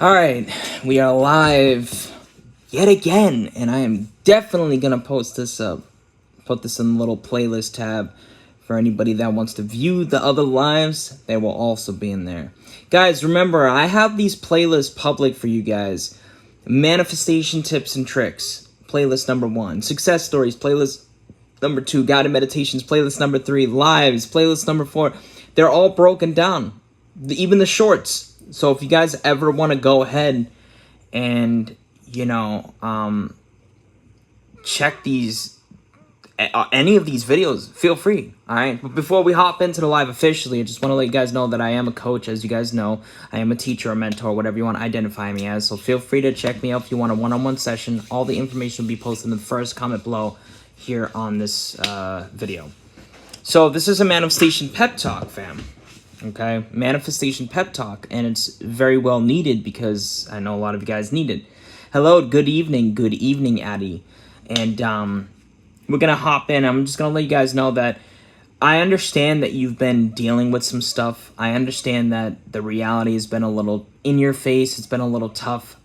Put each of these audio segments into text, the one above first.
All right, we are live yet again, and I am definitely gonna post this up. Put this in the little playlist tab for anybody that wants to view the other lives. They will also be in there. Guys, remember, I have these playlists public for you guys. Manifestation tips and tricks, playlist number 1. Success stories, playlist number 2. Guided meditations, playlist number 3. Lives, playlist number 4. They're all broken down, even the shorts. So if you guys ever want to go ahead and, check these, any of these videos, feel free, all right? But before we hop into the live officially, I just want to let you guys know that I am a coach. As you guys know, I am a teacher, a mentor, whatever you want to identify me as. So feel free to check me out if you want a one-on-one session. All the information will be posted in the first comment below here on this video. So this is a manifestation pep talk, fam. Okay, manifestation pep talk, and it's very well needed because I know a lot of you guys need it. Hello, good evening, Addie. And we're gonna hop in. I'm just gonna let you guys know that I understand that you've been dealing with some stuff. I understand that the reality has been a little in your face. It's been a little tough.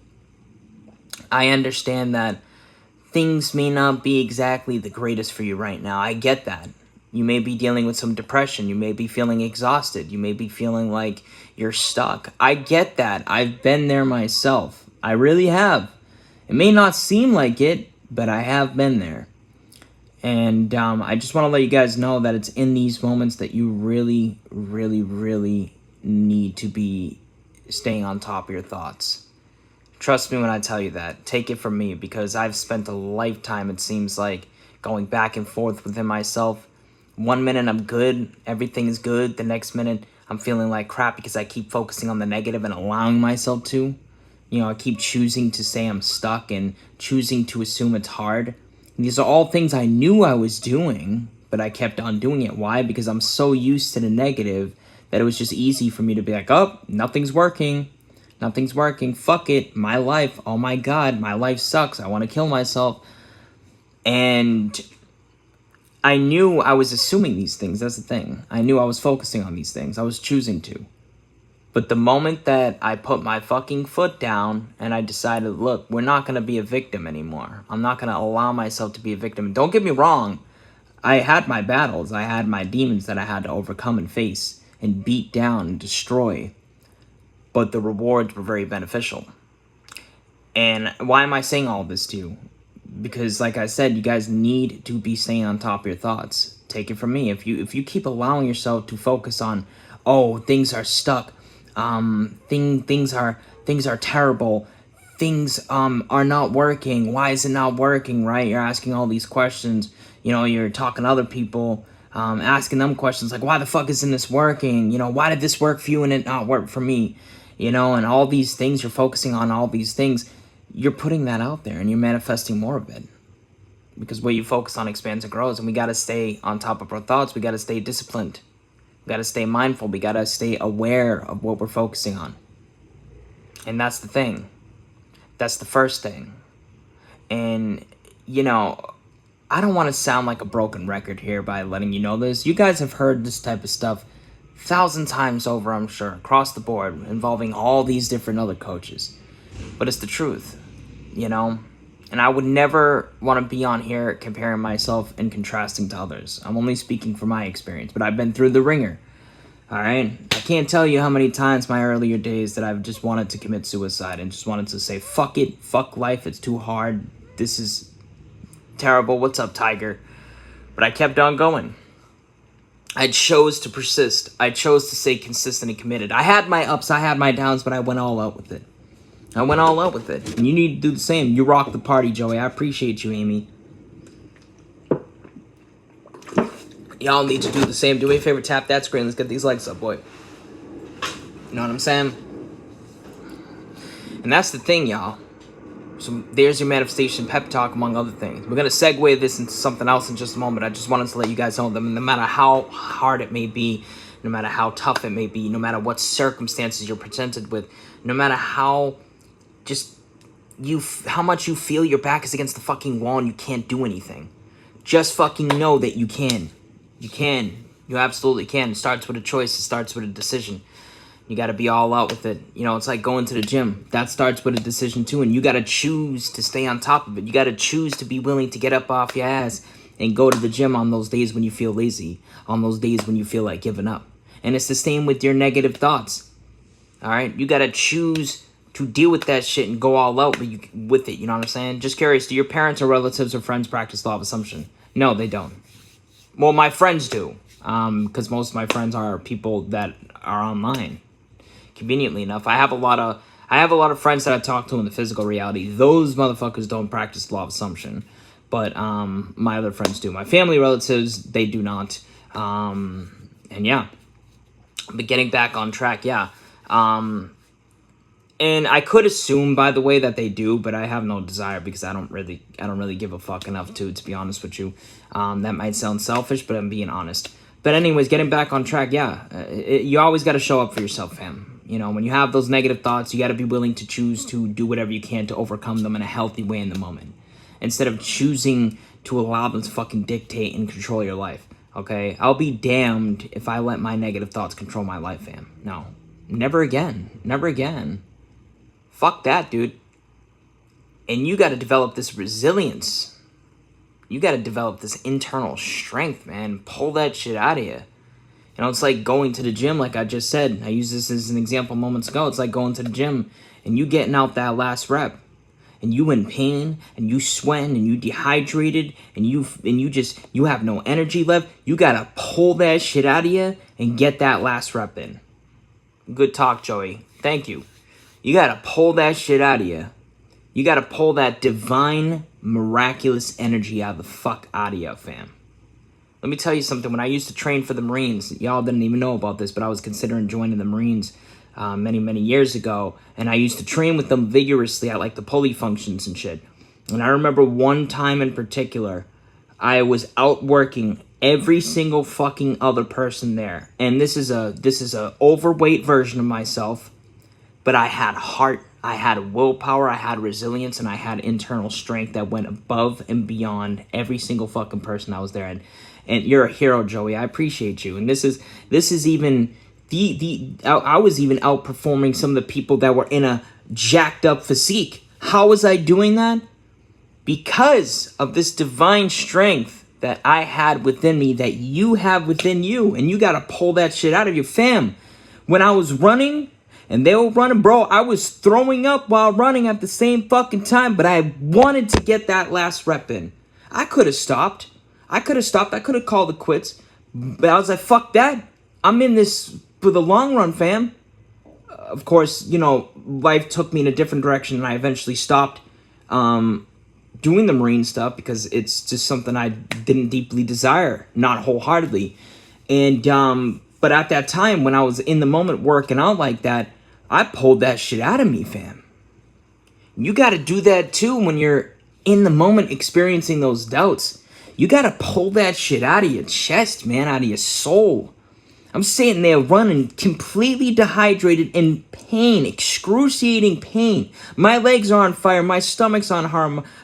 I understand that things may not be exactly the greatest for you right now. I get that. You may be dealing with some depression. You may be feeling exhausted. You may be feeling like you're stuck. I get that. I've been there myself. I really have. It may not seem like it, but I have been there. And I just want to let you guys know that it's in these moments that you really, really, really need to be staying on top of your thoughts. Trust me when I tell you that. Take it from me, because I've spent a lifetime, it seems like, going back and forth within myself. One minute I'm good, everything is good. The next minute I'm feeling like crap because I keep focusing on the negative and allowing myself to. I keep choosing to say I'm stuck and choosing to assume it's hard. And these are all things I knew I was doing, but I kept on doing it. Why? Because I'm so used to the negative that it was just easy for me to be like, oh, nothing's working. Nothing's working. Fuck it. My life. Oh my God. My life sucks. I want to kill myself. And I knew I was assuming these things. That's the thing. I knew I was focusing on these things. I was choosing to. But the moment that I put my fucking foot down and I decided, look, we're not going to be a victim anymore. I'm not going to allow myself to be a victim. Don't get me wrong. I had my battles. I had my demons that I had to overcome and face and beat down and destroy. But the rewards were very beneficial. And why am I saying all this to you? Because, like I said, you guys need to be staying on top of your thoughts. Take it from me. If you keep allowing yourself to focus on, oh, things are stuck, things are terrible, things are not working. Why is it not working? Right? You're asking all these questions. You're talking to other people, asking them questions like, why the fuck isn't this working? Why did this work for you and it not work for me? And all these things, you're focusing on all these things. You're putting that out there and you're manifesting more of it, because what you focus on expands and grows. And we got to stay on top of our thoughts. We got to stay disciplined. We got to stay mindful. We got to stay aware of what we're focusing on. And that's the thing. That's the first thing. And, I don't want to sound like a broken record here by letting you know this. You guys have heard this type of stuff 1,000 times over, I'm sure, across the board, involving all these different other coaches. But it's the truth, And I would never want to be on here comparing myself and contrasting to others. I'm only speaking from my experience, but I've been through the ringer, all right? I can't tell you how many times my earlier days that I've just wanted to commit suicide and just wanted to say, fuck it, fuck life, it's too hard, this is terrible, what's up, Tiger? But I kept on going. I chose to persist. I chose to stay consistent and committed. I had my ups, I had my downs, but I went all out with it. I went all out with it. And you need to do the same. You rock the party, Joey. I appreciate you, Amy. Y'all need to do the same. Do me a favor, tap that screen. Let's get these likes up, boy. You know what I'm saying? And that's the thing, y'all. So there's your manifestation pep talk, among other things. We're going to segue this into something else in just a moment. I just wanted to let you guys know that no matter how hard it may be, no matter how tough it may be, no matter what circumstances you're presented with, no matter how much you feel your back is against the fucking wall and you can't do anything, just fucking know that you can. You absolutely can. It starts with a choice. It starts with a decision. You got to be all out with it. You know, it's like going to the gym. That starts with a decision too, and you got to choose to stay on top of it. You got to choose to be willing to get up off your ass and go to the gym on those days when you feel lazy, on those days when you feel like giving up. And it's the same with your negative thoughts. All right? You got to choose to deal with that shit and go all out with it. You know what I'm saying? Just curious, do your parents or relatives or friends practice law of assumption? No, they don't. Well, my friends do, because most of my friends are people that are online. Conveniently enough, I have a lot of friends that I talk to in the physical reality. Those motherfuckers don't practice law of assumption, but my other friends do. My family relatives, they do not. And yeah, but getting back on track, yeah. And I could assume, by the way, that they do, but I have no desire because I don't really give a fuck enough to be honest with you. That might sound selfish, but I'm being honest. But anyways, getting back on track, yeah, you always got to show up for yourself, fam. You know, when you have those negative thoughts, you got to be willing to choose to do whatever you can to overcome them in a healthy way in the moment, instead of choosing to allow them to fucking dictate and control your life. Okay, I'll be damned if I let my negative thoughts control my life, fam. No, never again, never again. Fuck that, dude. And you got to develop this resilience. You got to develop this internal strength, man. Pull that shit out of you. You know, it's like going to the gym, like I just said. I used this as an example moments ago. It's like going to the gym and you getting out that last rep. And you in pain, and you sweating, and you dehydrated, and you have no energy left. You got to pull that shit out of you and get that last rep in. Good talk, Joey. Thank you. You got to pull that shit out of you. You got to pull that divine, miraculous energy out of the fuck out of you, fam. Let me tell you something. When I used to train for the Marines, y'all didn't even know about this, but I was considering joining the Marines many years ago. And I used to train with them vigorously at like the pulley functions and shit. And I remember one time in particular, I was out working every single fucking other person there. And this is a overweight version of myself, but I had heart, I had willpower, I had resilience, and I had internal strength that went above and beyond every single fucking person I was there. And you're a hero, Joey. I appreciate you. And this is even I was even outperforming some of the people that were in a jacked up physique. How was I doing that? Because of this divine strength that I had within me, that you have within you. And you got to pull that shit out of your fam. When I was running and they were running, bro, I was throwing up while running at the same fucking time, but I wanted to get that last rep in. I could have stopped. I could have called it quits. But I was like, fuck that. I'm in this for the long run, fam. Of course, you know, life took me in a different direction, and I eventually stopped doing the Marine stuff because it's just something I didn't deeply desire, not wholeheartedly. And but at that time, when I was in the moment working out like that, I pulled that shit out of me, fam. You got to do that too when you're in the moment experiencing those doubts. You got to pull that shit out of your chest, man, out of your soul. I'm sitting there running, completely dehydrated, in pain, excruciating pain. My legs are on fire. My stomach's on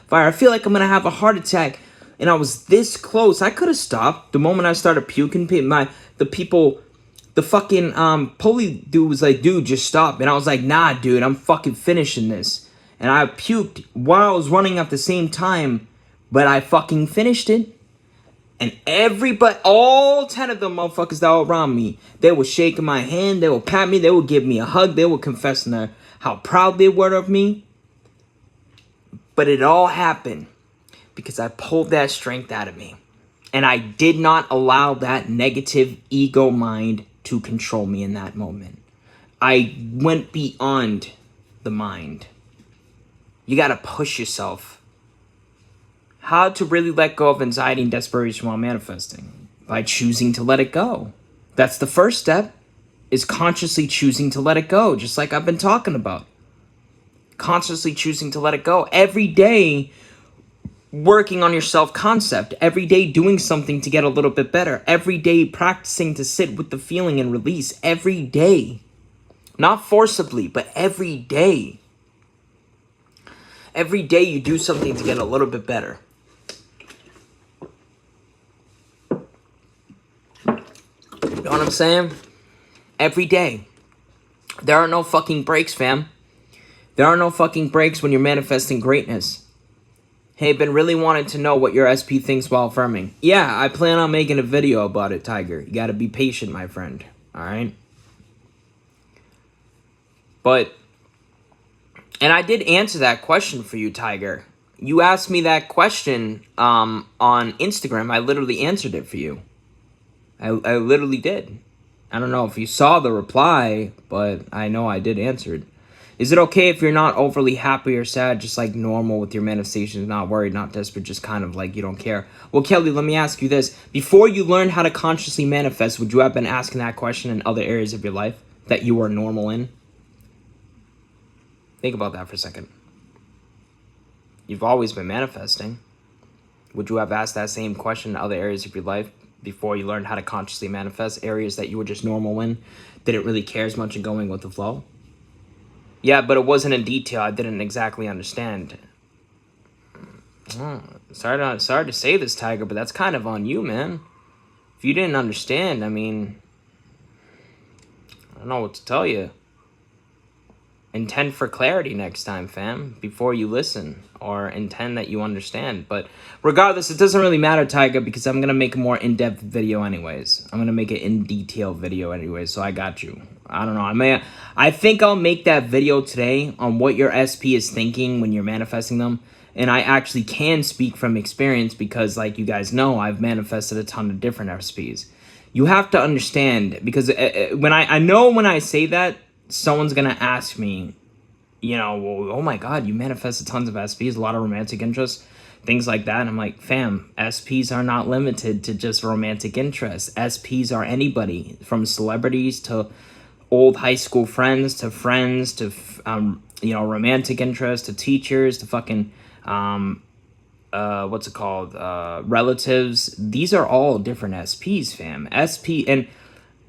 fire. I feel like I'm going to have a heart attack. And I was this close. I could have stopped. The moment I started puking, the fucking pulley dude was like, dude, just stop. And I was like, nah, dude, I'm fucking finishing this. And I puked while I was running at the same time. But I fucking finished it. And all 10 of them motherfuckers that were around me, they were shaking my hand, they would pat me, they would give me a hug, they were confessing how proud they were of me. But it all happened because I pulled that strength out of me. And I did not allow that negative ego mind to control me in that moment. I went beyond the mind. You gotta push yourself. How to really let go of anxiety and desperation while manifesting? By choosing to let it go. That's the first step, is consciously choosing to let it go, just like I've been talking about. Consciously choosing to let it go. Every day, working on your self-concept. Every day doing something to get a little bit better. Every day practicing to sit with the feeling and release. Every day. Not forcibly, but every day. Every day you do something to get a little bit better. You know what I'm saying? Every day. There are no fucking breaks, fam. There are no fucking breaks when you're manifesting greatness. Hey, been really wanting to know what your SP thinks while affirming. Yeah, I plan on making a video about it, Tiger. You gotta be patient, my friend. Alright? But, and I did answer that question for you, Tiger. You asked me that question on Instagram. I literally answered it for you. I literally did. I don't know if you saw the reply, but I know I did answer it. Is it okay if you're not overly happy or sad, just like normal with your manifestations, not worried, not desperate, just kind of like you don't care? Well, Kelly, let me ask you this. Before you learned how to consciously manifest, would you have been asking that question in other areas of your life that you were normal in? Think about that for a second. You've always been manifesting. Would you have asked that same question in other areas of your life before you learned how to consciously manifest, areas that you were just normal in, didn't really care as much and going with the flow? Yeah, but it wasn't in detail. I didn't exactly understand. Sorry to say this, Tiger, but that's kind of on you, man. If you didn't understand, I mean, I don't know what to tell you. Intend for clarity next time, fam, before you listen, or intend that you understand. But regardless, it doesn't really matter, Tiger, because I'm going to make a more in-depth video anyways. I'm going to make an in-detail video anyways, so I got you. I don't know. I think I'll make that video today on what your SP is thinking when you're manifesting them. And I actually can speak from experience because, like you guys know, I've manifested a ton of different SPs. You have to understand, because when I know when I say that, someone's going to ask me, you know, well, oh my God, you manifested tons of SPs, a lot of romantic interests, things like that. And I'm like, fam, SPs are not limited to just romantic interests. SPs are anybody, from celebrities to old high school friends to romantic interests to teachers to fucking, relatives. These are all different SPs, fam. and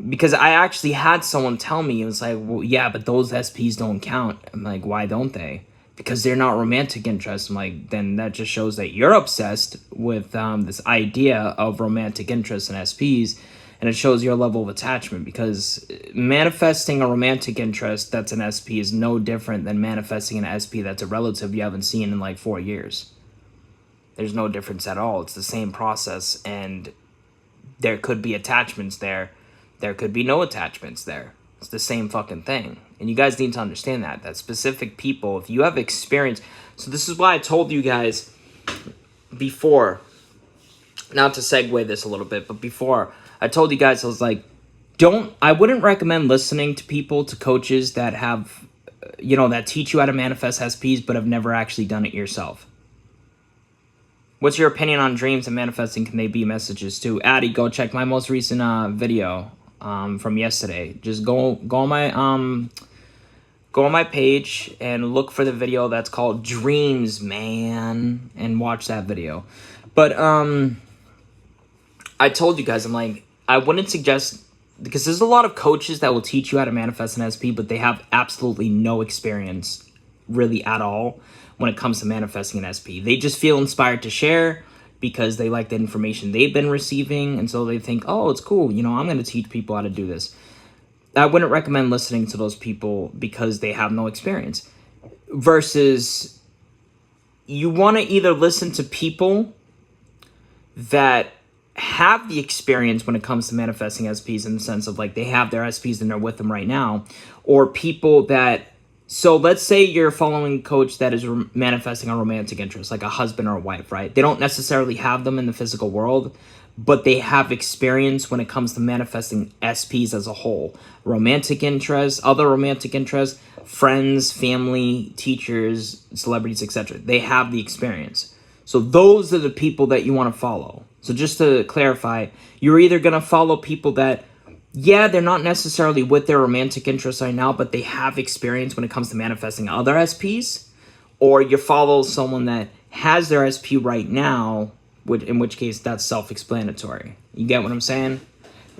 because I actually had someone tell me, it was like, well, yeah, but those SPs don't count. I'm like, why don't they? Because they're not romantic interests. I'm like, then that just shows that you're obsessed with this idea of romantic interests and SPs, and it shows your level of attachment, because manifesting a romantic interest that's an SP is no different than manifesting an SP that's a relative you haven't seen in like 4 years. There's no difference at all. It's the same process, and there could be attachments there. There could be no attachments there. It's the same fucking thing. And you guys need to understand that specific people, if you have experience. So this is why I told you guys before, not to segue this a little bit, but before, I told you guys, I was like, I wouldn't recommend listening to people, to coaches that have, that teach you how to manifest SPs, but have never actually done it yourself. What's your opinion on dreams and manifesting? Can they be messages too? Addy, go check my most recent video from yesterday. Just go on my page and look for the video that's called Dreams, man, and watch that video. But I told you guys, I'm like, I wouldn't suggest, because there's a lot of coaches that will teach you how to manifest an SP, but they have absolutely no experience really at all when it comes to manifesting an SP. They just feel inspired to share because they like the information they've been receiving, and so they think, oh, it's cool, I'm going to teach people how to do this. I wouldn't recommend listening to those people because they have no experience. Versus, you want to either listen to people that have the experience when it comes to manifesting SPs, in the sense of like they have their SPs and they're with them right now, or people that, so let's say you're following a coach that is manifesting a romantic interest, like a husband or a wife, right? They don't necessarily have them in the physical world, but they have experience when it comes to manifesting SPs as a whole. Romantic interests, other romantic interests, friends, family, teachers, celebrities, etc. They have the experience. So those are the people that you want to follow. So just to clarify, you're either going to follow people that, yeah, they're not necessarily with their romantic interests right now, but they have experience when it comes to manifesting other SPs, or you follow someone that has their SP right now, in which case that's self-explanatory. You get what I'm saying?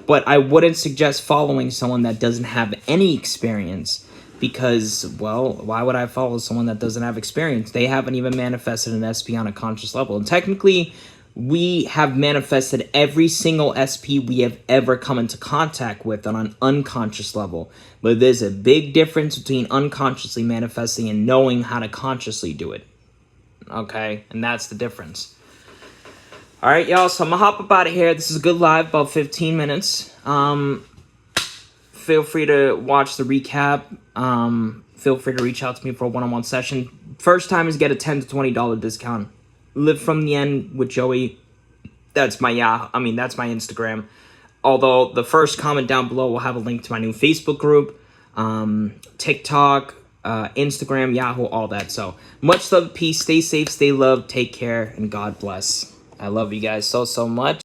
But I wouldn't suggest following someone that doesn't have any experience, because, well, why would I follow someone that doesn't have experience? They haven't even manifested an SP on a conscious level. And technically, we have manifested every single SP we have ever come into contact with on an unconscious level. But there's a big difference between unconsciously manifesting and knowing how to consciously do it. Okay? And that's the difference. All right, y'all. So I'm going to hop up out of here. This is a good live, about 15 minutes. Feel free to watch the recap. Feel free to reach out to me for a one-on-one session. First time is get a $10 to $20 discount. Live from the End with Joey. That's my that's my Instagram. Although the first comment down below will have a link to my new Facebook group, TikTok, Instagram, Yahoo, all that. So much love, peace, stay safe, stay loved, take care, and God bless. I love you guys so much.